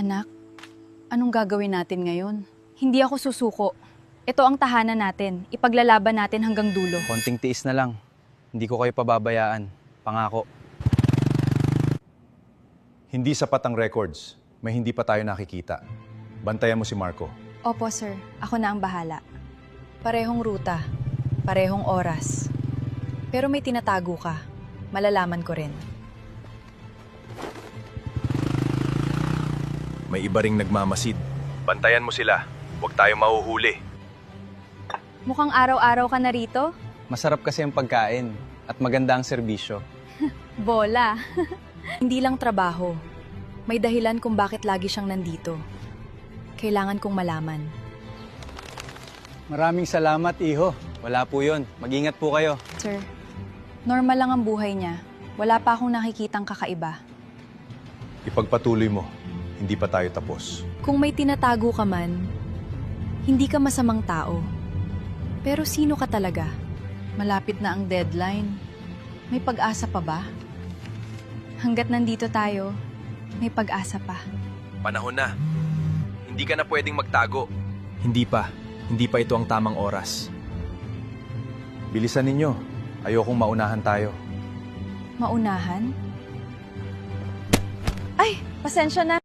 Anak, anong gagawin natin ngayon? Hindi ako susuko. Ito ang tahanan natin. Ipaglalaban natin hanggang dulo. Konting tiis na lang. Hindi ko kayo pababayaan. Pangako. Hindi sapat ang records. May hindi pa tayo nakikita. Bantayan mo si Marco. Opo, sir. Ako na ang bahala. Parehong ruta. Parehong oras. Pero may tinatago ka. Malalaman ko rin. May iba ring nagmamasid. Bantayan mo sila. Huwag tayo mahuhuli. Mukhang araw-araw ka na rito? Masarap kasi ang pagkain at maganda ang serbisyo. Bola. Hindi lang trabaho. May dahilan kung bakit lagi siyang nandito. Kailangan kong malaman. Maraming salamat, iho. Wala po yun. Mag-ingat po kayo. Sir, normal lang ang buhay niya. Wala pa akong nakikitang kakaiba. Ipagpatuloy mo. Hindi pa tayo tapos. Kung may tinatago ka man, hindi ka masamang tao. Pero sino ka talaga? Malapit na ang deadline. May pag-asa pa ba? Hanggat nandito tayo, may pag-asa pa. Panahon na. Hindi ka na pwedeng magtago. Hindi pa. Hindi pa ito ang tamang oras. Bilisan ninyo. Ayokong maunahan tayo. Maunahan? Ay, pasensya na.